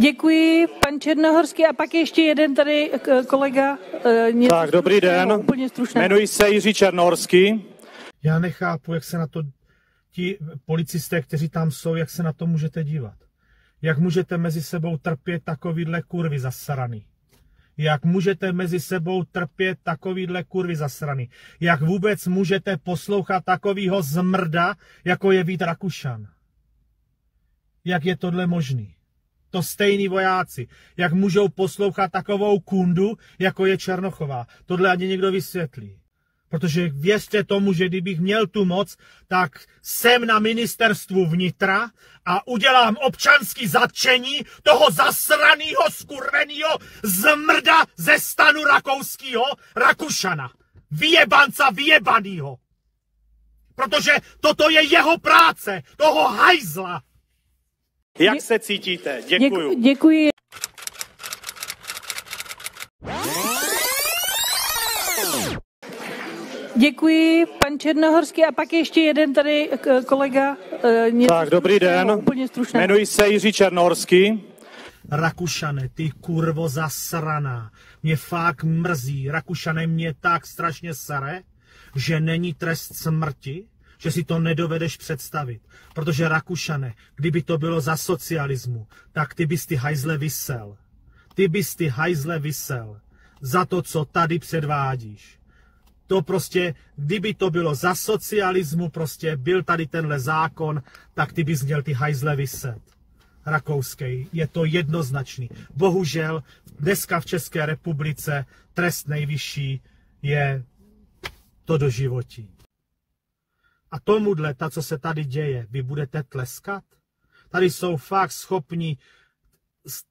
Děkuji, pan Černohorský a pak ještě jeden tady kolega. Tak, dobrý den, jmenuji se Jiří Černohorský. Já nechápu, jak se na to ti policisté, kteří tam jsou, jak se na to můžete dívat. Jak můžete mezi sebou trpět takovýhle kurvy zasraný. Jak můžete mezi sebou trpět takovýhle kurvy zasraný. Jak vůbec můžete poslouchat takovýho zmrda, jako je Vít Rakušan. Jak je tohle možný? To stejný vojáci. Jak můžou poslouchat takovou kundu, jako je Černochová. Tohle ani někdo vysvětlí. Protože věřte tomu, že kdybych měl tu moc, tak jsem na ministerstvu vnitra a udělám občanský zatčení toho zasranýho, skurvenýho zmrda ze stanu rakouskýho Rakušana. Vyjebanca vyjebanýho. Protože toto je jeho práce, toho hajzla. Jak se cítíte? Děkuju. Děkuji. Děkuji, pan Černohorský a pak ještě jeden tady kolega. Tak, dobrý den, jmenuji se Jiří Černohorský. Rakušane, ty kurvo zasraná, mě fakt mrzí. Rakušane, mě tak strašně sere, že není trest smrti, že si to nedovedeš představit. Protože Rakušane, kdyby to bylo za socialismu, tak ty bys ty hajzle visel. Ty bys ty hajzle visel za to, co tady předvádíš. To prostě, kdyby to bylo za socialismu, prostě byl tady tenhle zákon, tak ty bys měl ty hajzle viset. Rakouský, je to jednoznačný. Bohužel dneska v České republice trest nejvyšší je to doživotí. A tomuhle, co se tady děje, vy budete tleskat? Tady jsou fakt schopni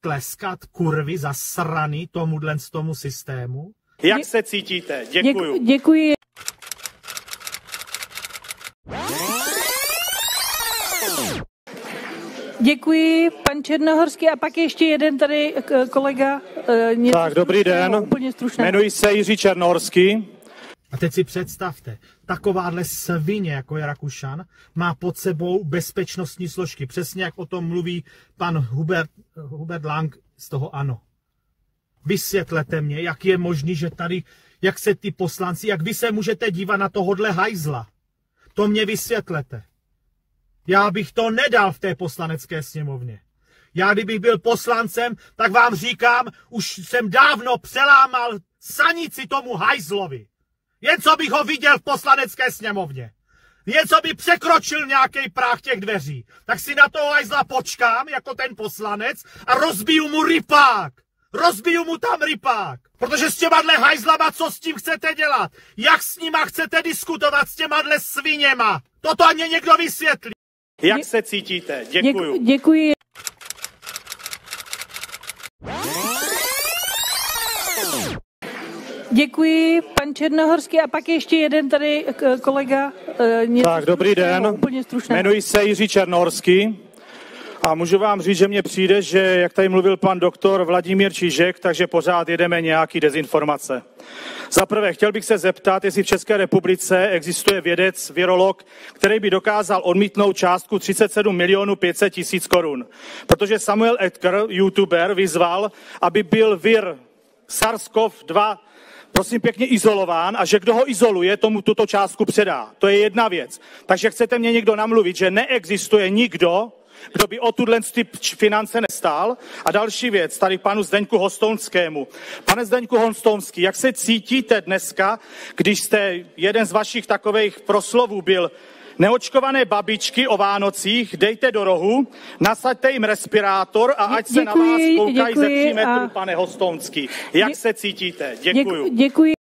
tleskat kurvy zasraný tomu systému? Jak se cítíte? Děkuju. Děkuji. Děkuji, pan Černohorský a pak ještě jeden tady kolega. Tak, dobrý den, jmenuji se Jiří Černohorský. A teď si představte, takováhle svině, jako je Rakušan, má pod sebou bezpečnostní složky. Přesně jak o tom mluví pan Hubert Lang z toho ANO. Vysvětlete mě, jak je možný, že tady, jak se ty poslanci, jak vy se můžete dívat na tohodle hajzla. To mě vysvětlete. Já bych to nedal v té poslanecké sněmovně. Já kdybych byl poslancem, tak vám říkám, už jsem dávno přelámal sanici tomu hajzlovi. Jen co bych ho viděl v poslanecké sněmovně. Jen co by překročil nějaký práh těch dveří. Tak si na toho hajzla počkám, jako ten poslanec, a rozbiju mu rypák. Rozbiju mu tam rypák. Protože s těmadle hajzlama, co s tím chcete dělat? Jak s nima chcete diskutovat s těmadle sviněma? Toto ani někdo vysvětlí. Jak se cítíte? Děkuju. Děkuji. Děkuji, pan Černohorský a pak ještě jeden tady kolega. Tak, dobrý den, jmenuji se Jiří Černohorský. A můžu vám říct, že mně přijde, že jak tady mluvil pan doktor Vladimír Čížek, takže pořád jedeme nějaký dezinformace. Za prvé, chtěl bych se zeptat, jestli v České republice existuje vědec, virolog, který by dokázal odmítnout částku 37 500 000 korun. Protože Samuel Edgar, youtuber, vyzval, aby byl vir SARS-CoV-2 prosím pěkně izolován a že kdo ho izoluje, tomu tuto částku předá. To je jedna věc. Takže chcete mě někdo namluvit, že neexistuje nikdo, kdo by o tuhle finance nestál. A další věc, tady panu Zdeňku Hostonskému. Pane Zdeňku Hostonský, jak se cítíte dneska, když jste jeden z vašich takových proslovů byl neočkované babičky o Vánocích, dejte do rohu, nasaďte jim respirátor a ať se na vás koukají ze 3 metrů, pane Hostonský. Jak se cítíte? Děkuju. Děkuji.